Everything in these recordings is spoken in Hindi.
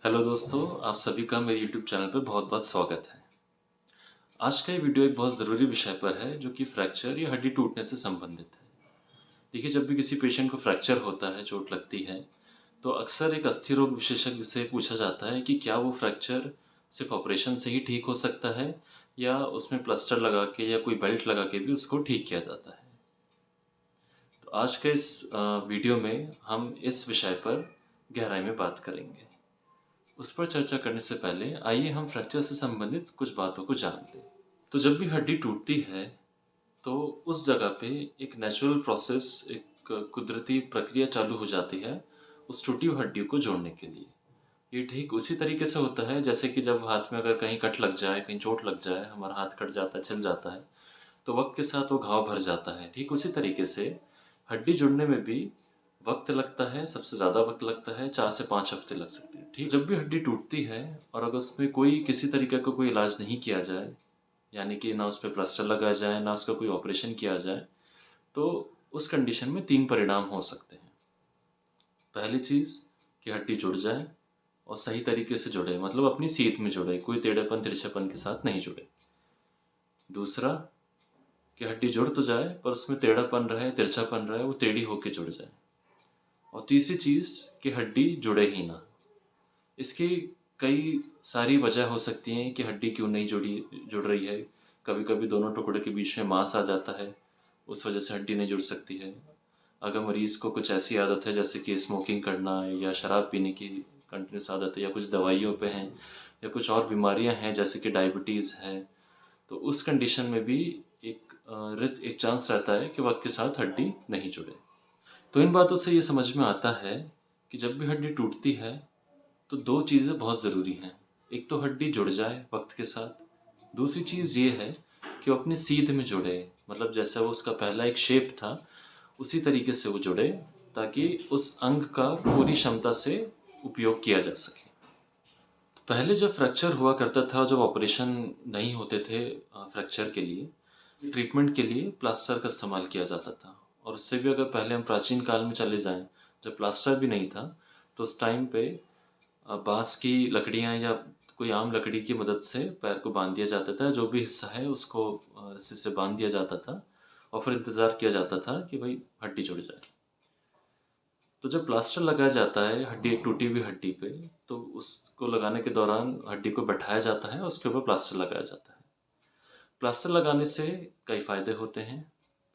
हेलो दोस्तों, आप सभी का मेरे यूट्यूब चैनल पर बहुत बहुत स्वागत है। आज का ये वीडियो एक बहुत ज़रूरी विषय पर है जो कि फ्रैक्चर या हड्डी टूटने से संबंधित है। देखिए, जब भी किसी पेशेंट को फ्रैक्चर होता है, चोट लगती है, तो अक्सर एक अस्थि रोग विशेषज्ञ से पूछा जाता है कि क्या वो फ्रैक्चर सिर्फ ऑपरेशन से ही ठीक हो सकता है या उसमें प्लास्टर लगा के या कोई बेल्ट लगा के भी उसको ठीक किया जाता है। तो आज के इस वीडियो में हम इस विषय पर गहराई में बात करेंगे। उस पर चर्चा करने से पहले आइए हम फ्रैक्चर से संबंधित कुछ बातों को जान लें। तो जब भी हड्डी टूटती है तो उस जगह पे एक नेचुरल प्रोसेस, एक कुदरती प्रक्रिया चालू हो जाती है उस टूटी हुई हड्डी को जोड़ने के लिए। ये ठीक उसी तरीके से होता है जैसे कि जब हाथ में अगर कहीं कट लग जाए, कहीं चोट लग जाए, हमारा हाथ कट जाता है, छिल जाता है, तो वक्त के साथ वो घाव भर जाता है। ठीक उसी तरीके से हड्डी जुड़ने में भी वक्त लगता है, सबसे ज़्यादा वक्त लगता है, 4 से 5 हफ्ते लग सकते हैं। ठीक, जब भी हड्डी टूटती है और अगर उसमें कोई किसी तरीके का कोई इलाज नहीं किया जाए, यानी कि ना उस पर प्लास्टर लगाया जाए, ना उसका कोई ऑपरेशन किया जाए, तो उस कंडीशन में 3 परिणाम हो सकते हैं। पहली चीज़ कि हड्डी जुड़ जाए और सही तरीके से जुड़े, मतलब अपनी सीध में जुड़े, कोई टेढ़ेपन तिरछेपन के साथ नहीं जुड़े। दूसरा कि हड्डी जुड़ तो जाए पर उसमें टेढ़ापन रहे, तिरछापन रहे, वो टेढ़ी होके जुड़ जाए। और तीसरी चीज़ कि हड्डी जुड़े ही ना। इसकी कई सारी वजह हो सकती हैं कि हड्डी क्यों नहीं जुड़ रही है। कभी कभी दोनों टुकड़े के बीच में मांस आ जाता है, उस वजह से हड्डी नहीं जुड़ सकती है। अगर मरीज़ को कुछ ऐसी आदत है जैसे कि स्मोकिंग करना या शराब पीने की कंटिन्यूस आदत है, या कुछ दवाइयों पे हैं, या कुछ और बीमारियां हैं जैसे कि डायबिटीज़ है, तो उस कंडीशन में भी एक चांस रहता है कि वक्त के साथ हड्डी नहीं जुड़े। तो इन बातों से ये समझ में आता है कि जब भी हड्डी टूटती है तो 2 चीज़ें बहुत ज़रूरी हैं। एक तो हड्डी जुड़ जाए वक्त के साथ। दूसरी चीज़ ये है कि वो अपनी सीध में जुड़े, मतलब जैसा वो उसका पहला एक शेप था उसी तरीके से वो जुड़े, ताकि उस अंग का पूरी क्षमता से उपयोग किया जा सके। तो पहले जब फ्रैक्चर हुआ करता था, जब ऑपरेशन नहीं होते थे फ्रैक्चर के लिए, ट्रीटमेंट के लिए प्लास्टर का इस्तेमाल किया जाता था। और उससे भी अगर पहले हम प्राचीन काल में चले जाएं, जब प्लास्टर भी नहीं था, तो उस टाइम पे बांस की लकड़ियां या कोई आम लकड़ी की मदद से पैर को बांध दिया जाता था। जो भी हिस्सा है उसको रस्सी से बांध दिया जाता था और फिर इंतज़ार किया जाता था कि भाई हड्डी जुड़ जाए। तो जब प्लास्टर लगाया जाता है हड्डी, एक टूटी हुई हड्डी पे, तो उसको लगाने के दौरान हड्डी को बैठाया जाता है और उसके ऊपर प्लास्टर लगाया जाता है। प्लास्टर लगाने से कई फ़ायदे होते हैं।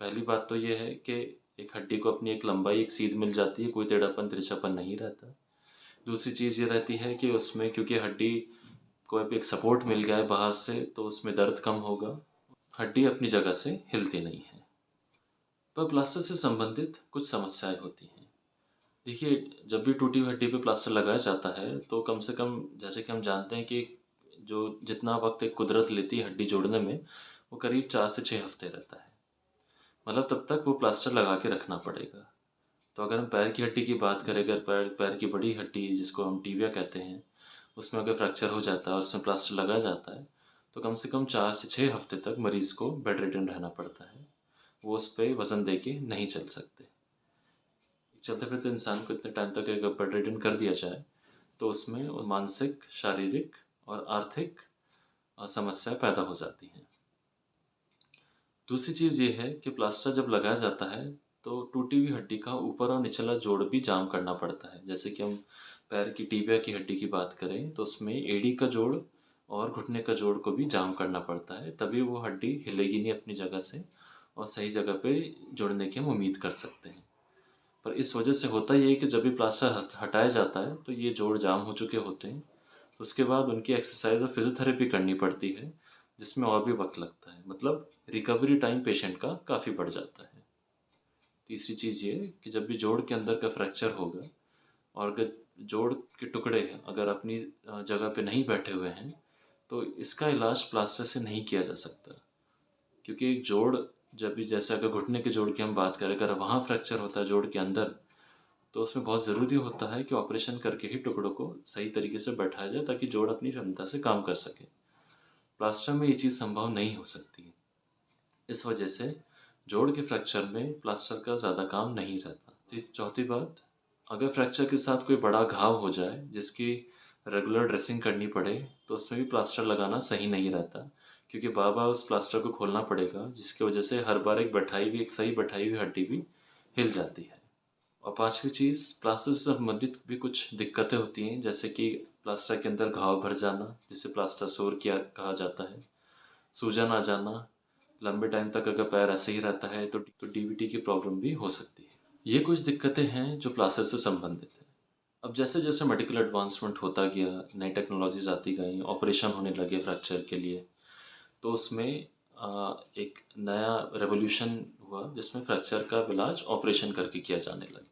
पहली बात तो ये है कि एक हड्डी को अपनी एक लंबाई, एक सीध मिल जाती है, कोई टेढ़ापन तिरछापन नहीं रहता। दूसरी चीज़ ये रहती है कि उसमें क्योंकि हड्डी को अब एक सपोर्ट मिल गया है बाहर से, तो उसमें दर्द कम होगा, हड्डी अपनी जगह से हिलती नहीं है। पर प्लास्टर से संबंधित कुछ समस्याएं होती हैं। देखिए, जब भी टूटी हुई हड्डी पे प्लास्टर लगाया जाता है तो कम से कम, जैसे कि हम जानते हैं कि जो जितना वक्त एक कुदरत लेती है हड्डी जोड़ने में, वो करीब 4 से 6 हफ्ते रहता है। मतलब तब तक वो प्लास्टर लगा के रखना पड़ेगा। तो अगर हम पैर की हड्डी की बात करें, अगर पैर पैर की बड़ी हड्डी जिसको हम टिबिया कहते हैं, उसमें अगर फ्रैक्चर हो जाता है और उसमें प्लास्टर लगाया जाता है, तो कम से कम 4 से 6 हफ्ते तक मरीज़ को बेड रिडन रहना पड़ता है। वो उस पे वज़न दे के नहीं चल सकते। चलते फिरते इंसान को इतने टाइम तक अगर बेड रिडन कर दिया जाए, तो उसमें वो मानसिक, शारीरिक और आर्थिक समस्या पैदा हो जाती हैं। दूसरी चीज़ ये है कि प्लास्टर जब लगाया जाता है तो टूटी हुई हड्डी का ऊपर और निचला जोड़ भी जाम करना पड़ता है। जैसे कि हम पैर की टिबिया की हड्डी की बात करें तो उसमें एड़ी का जोड़ और घुटने का जोड़ को भी जाम करना पड़ता है, तभी वो हड्डी हिलेगी नहीं अपनी जगह से और सही जगह पे जुड़ने की हम उम्मीद कर सकते हैं। पर इस वजह से होता ये है कि जब भी प्लास्टर हटाया जाता है तो ये जोड़ जाम हो चुके होते हैं। तो उसके बाद उनकी एक्सरसाइज और फिजियोथेरेपी करनी पड़ती है, जिसमें और भी वक्त लगता है, मतलब रिकवरी टाइम पेशेंट का काफ़ी बढ़ जाता है। तीसरी चीज़ ये कि जब भी जोड़ के अंदर का फ्रैक्चर होगा और अगर जोड़ के टुकड़े अगर अपनी जगह पे नहीं बैठे हुए हैं, तो इसका इलाज प्लास्टर से नहीं किया जा सकता। क्योंकि एक जोड़, जब भी जैसे अगर घुटने के जोड़ की हम बात करें, अगर वहाँ फ्रैक्चर होता है जोड़ के अंदर, तो उसमें बहुत ज़रूरी होता है कि ऑपरेशन करके ही टुकड़ों को सही तरीके से बैठाया जाए ताकि जोड़ अपनी क्षमता से काम कर सके। प्लास्टर में ये चीज़ संभव नहीं हो सकती। इस वजह से जोड़ के फ्रैक्चर में प्लास्टर का ज़्यादा काम नहीं रहता। चौथी बात, अगर फ्रैक्चर के साथ कोई बड़ा घाव हो जाए जिसकी रेगुलर ड्रेसिंग करनी पड़े तो उसमें भी प्लास्टर लगाना सही नहीं रहता, क्योंकि बार बार उस प्लास्टर को खोलना पड़ेगा, जिसकी वजह से हर बार एक सही बैठाई हुई हड्डी भी हिल जाती है। और पांचवी चीज़, प्लास्टर से संबंधित भी कुछ दिक्कतें होती हैं, जैसे कि प्लास्टर के अंदर घाव भर जाना, जिसे प्लास्टर सोर किया कहा जाता है, सूजन आ जाना, लंबे टाइम तक अगर पैर ऐसे ही रहता है तो डीवीटी की प्रॉब्लम भी हो सकती है। ये कुछ दिक्कतें हैं जो प्लास्टर से संबंधित है। अब जैसे जैसे मेडिकल एडवांसमेंट होता गया, नई टेक्नोलॉजीज आती गई, ऑपरेशन होने लगे फ्रैक्चर के लिए, तो उसमें एक नया रेवोल्यूशन हुआ जिसमें फ्रैक्चर का इलाज ऑपरेशन करके किया जाने लगा।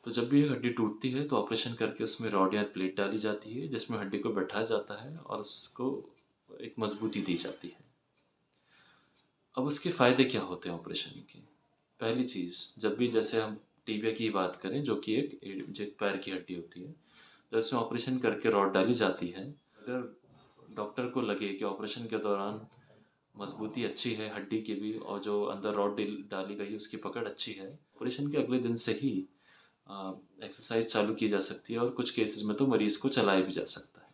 तो जब भी एक हड्डी टूटती है तो ऑपरेशन करके उसमें रॉड या प्लेट डाली जाती है, जिसमें हड्डी को बैठाया जाता है और उसको एक मजबूती दी जाती है। अब उसके फ़ायदे क्या होते हैं ऑपरेशन के? पहली चीज़, जब भी जैसे हम टीबिया की बात करें, जो कि एक पैर की हड्डी होती है, तो इसमें ऑपरेशन करके रॉड डाली जाती है। अगर डॉक्टर को लगे कि ऑपरेशन के दौरान मजबूती अच्छी है हड्डी की भी, और जो अंदर रॉड डाली गई उसकी पकड़ अच्छी है, ऑपरेशन के अगले दिन से ही एक्सरसाइज चालू की जा सकती है, और कुछ केसेस में तो मरीज़ को चलाया भी जा सकता है।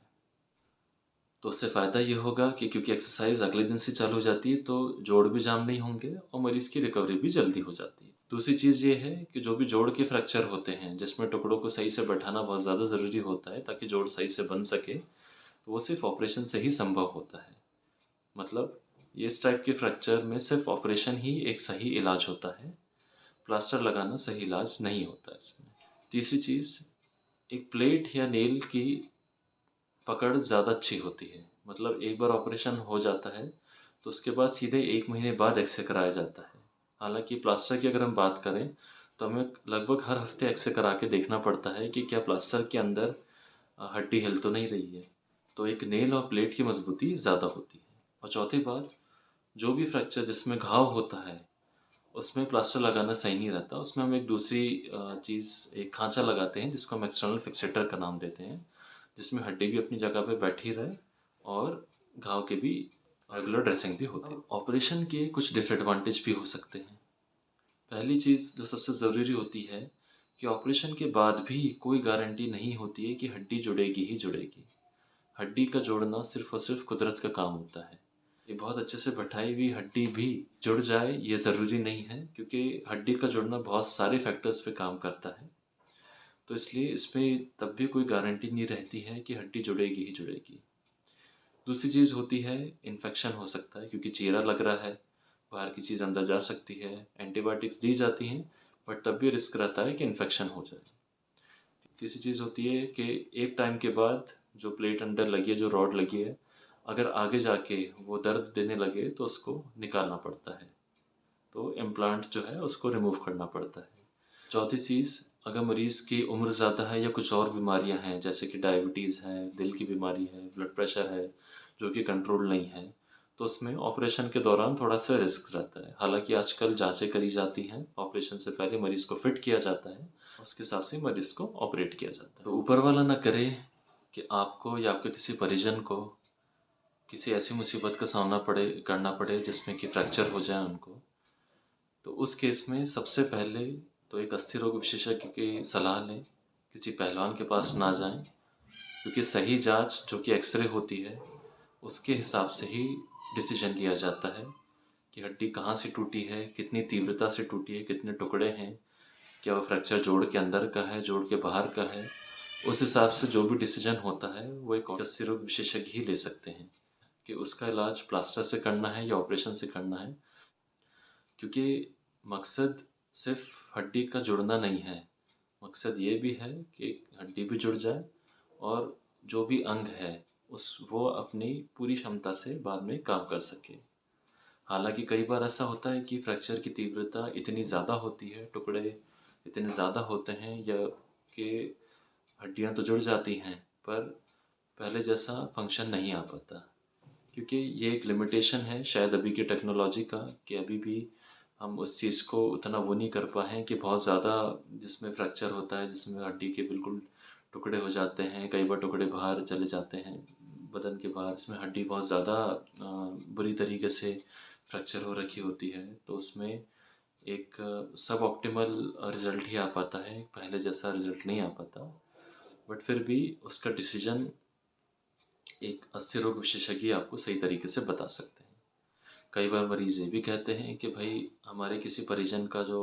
तो उससे फ़ायदा ये होगा कि क्योंकि एक्सरसाइज अगले दिन से चालू हो जाती है तो जोड़ भी जाम नहीं होंगे और मरीज़ की रिकवरी भी जल्दी हो जाती है। दूसरी चीज़ ये है कि जो भी जोड़ के फ्रैक्चर होते हैं, जिसमें टुकड़ों को सही से बैठाना बहुत ज़्यादा ज़रूरी होता है ताकि जोड़ सही से बन सके, तो वो सिर्फ ऑपरेशन से ही संभव होता है। मतलब ये इस टाइप के फ्रैक्चर में सिर्फ ऑपरेशन ही एक सही इलाज होता है, प्लास्टर लगाना सही इलाज नहीं होता इसमें। तीसरी चीज़, एक प्लेट या नेल की पकड़ ज़्यादा अच्छी होती है। मतलब एक बार ऑपरेशन हो जाता है तो उसके बाद सीधे 1 महीने बाद एक्सरे कराया जाता है। हालांकि प्लास्टर की अगर हम बात करें तो हमें लगभग हर हफ्ते एक्सरे करा के देखना पड़ता है कि क्या प्लास्टर के अंदर हड्डी हिल तो नहीं रही है। तो एक नेल और प्लेट की मजबूती ज़्यादा होती है। और चौथी बात, जो भी फ्रैक्चर जिसमें घाव होता है उसमें प्लास्टर लगाना सही नहीं रहता। उसमें हम एक दूसरी चीज़, एक खांचा लगाते हैं जिसको हम एक्सटर्नल फिक्सेटर का नाम देते हैं, जिसमें हड्डी भी अपनी जगह पे बैठी रहे और घाव के भी रेगुलर ड्रेसिंग भी होती है। ऑपरेशन के कुछ डिसएडवांटेज भी हो सकते हैं। पहली चीज़ जो सबसे ज़रूरी होती है कि ऑपरेशन के बाद भी कोई गारंटी नहीं होती है कि हड्डी जुड़ेगी ही जुड़ेगी। हड्डी का जोड़ना सिर्फ और सिर्फ कुदरत का काम होता है। ये बहुत अच्छे से बैठाई हुई हड्डी भी जुड़ जाए ये ज़रूरी नहीं है, क्योंकि हड्डी का जुड़ना बहुत सारे फैक्टर्स पे काम करता है। तो इसलिए इसमें तब भी कोई गारंटी नहीं रहती है कि हड्डी जुड़ेगी ही जुड़ेगी। दूसरी चीज़ होती है, इन्फेक्शन हो सकता है, क्योंकि चीरा लग रहा है, बाहर की चीज़ अंदर जा सकती है। एंटीबायोटिक्स दी जाती हैं, बट तब भी रिस्क रहता है कि इन्फेक्शन हो जाए। तीसरी चीज़ होती है कि एक टाइम के बाद जो प्लेट अंदर लगी है, जो रॉड लगी है, अगर आगे जाके वो दर्द देने लगे तो उसको निकालना पड़ता है। तो इम्प्लांट जो है उसको रिमूव करना पड़ता है। चौथी चीज़, अगर मरीज़ की उम्र ज़्यादा है या कुछ और बीमारियां हैं, जैसे कि डायबिटीज़ है, दिल की बीमारी है, ब्लड प्रेशर है, जो कि कंट्रोल नहीं है, तो उसमें ऑपरेशन के दौरान थोड़ा सा रिस्क रहता है। हालांकि आजकल जांचें करी जाती हैं, ऑपरेशन से पहले मरीज़ को फिट किया जाता है, उसके हिसाब से मरीज़ को ऑपरेट किया जाता है। तो ऊपर वाला ना करे कि आपको या आपके किसी परिजन को किसी ऐसी मुसीबत का सामना करना पड़े जिसमें कि फ्रैक्चर हो जाए उनको। तो उस केस में सबसे पहले तो एक अस्थि रोग विशेषज्ञ की सलाह लें, किसी पहलवान के पास ना जाएं, क्योंकि सही जांच जो कि एक्सरे होती है उसके हिसाब से ही डिसीजन लिया जाता है कि हड्डी कहाँ से टूटी है, कितनी तीव्रता से टूटी है, कितने टुकड़े हैं, क्या वो फ्रैक्चर जोड़ के अंदर का है, जोड़ के बाहर का है। उस हिसाब से जो भी डिसीजन होता है वो एक अस्थि रोग विशेषज्ञ ही ले सकते हैं कि उसका इलाज प्लास्टर से करना है या ऑपरेशन से करना है। क्योंकि मकसद सिर्फ हड्डी का जुड़ना नहीं है, मकसद ये भी है कि हड्डी भी जुड़ जाए और जो भी अंग है वो अपनी पूरी क्षमता से बाद में काम कर सके। हालांकि कई बार ऐसा होता है कि फ्रैक्चर की तीव्रता इतनी ज़्यादा होती है, टुकड़े इतने ज़्यादा होते हैं या कि हड्डियाँ तो जुड़ जाती हैं पर पहले जैसा फंक्शन नहीं आ पाता, क्योंकि ये एक लिमिटेशन है शायद अभी की टेक्नोलॉजी का, कि अभी भी हम उस चीज़ को उतना वो नहीं कर पाए हैं कि बहुत ज़्यादा जिसमें फ्रैक्चर होता है, जिसमें हड्डी के बिल्कुल टुकड़े हो जाते हैं, कई बार टुकड़े बाहर चले जाते हैं बदन के बाहर, इसमें हड्डी बहुत ज़्यादा बुरी तरीके से फ्रैक्चर हो रखी होती है, तो उसमें एक सब ऑप्टिमल रिज़ल्ट ही आ पाता है, पहले जैसा रिज़ल्ट नहीं आ पाता। बट फिर भी उसका डिसीजन एक अस्थिर रोग विशेषज्ञ आपको सही तरीके से बता सकते हैं। कई बार मरीज़ ये भी कहते हैं कि भाई हमारे किसी परिजन का जो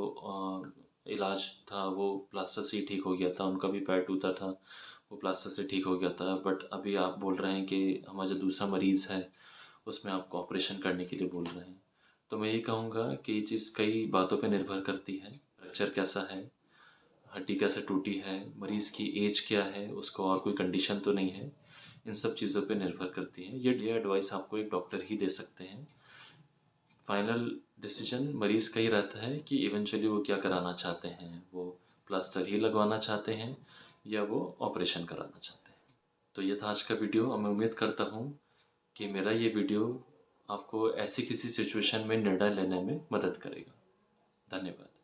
इलाज था वो प्लास्टर से ही ठीक हो गया था, उनका भी पैर टूटा था, वो प्लास्टर से ठीक हो गया था, बट अभी आप बोल रहे हैं कि हमारा जो दूसरा मरीज़ है उसमें आपको ऑपरेशन करने के लिए बोल रहे हैं। तो मैं ये कहूँगा कि ये चीज़ कई बातों पे निर्भर करती है। फ्रैक्चर कैसा है, हड्डी कैसे टूटी है, मरीज़ की एज क्या है, उसको और कोई कंडीशन तो नहीं है, इन सब चीज़ों पे निर्भर करती है। ये एडवाइस आपको एक डॉक्टर ही दे सकते हैं। फाइनल डिसीजन मरीज़ का ही रहता है कि इवेंचुअली वो क्या कराना चाहते हैं, वो प्लास्टर ही लगवाना चाहते हैं या वो ऑपरेशन कराना चाहते हैं। तो ये था आज का वीडियो और मैं उम्मीद करता हूँ कि मेरा ये वीडियो आपको ऐसी किसी सिचुएशन में निर्णय लेने में मदद करेगा। धन्यवाद।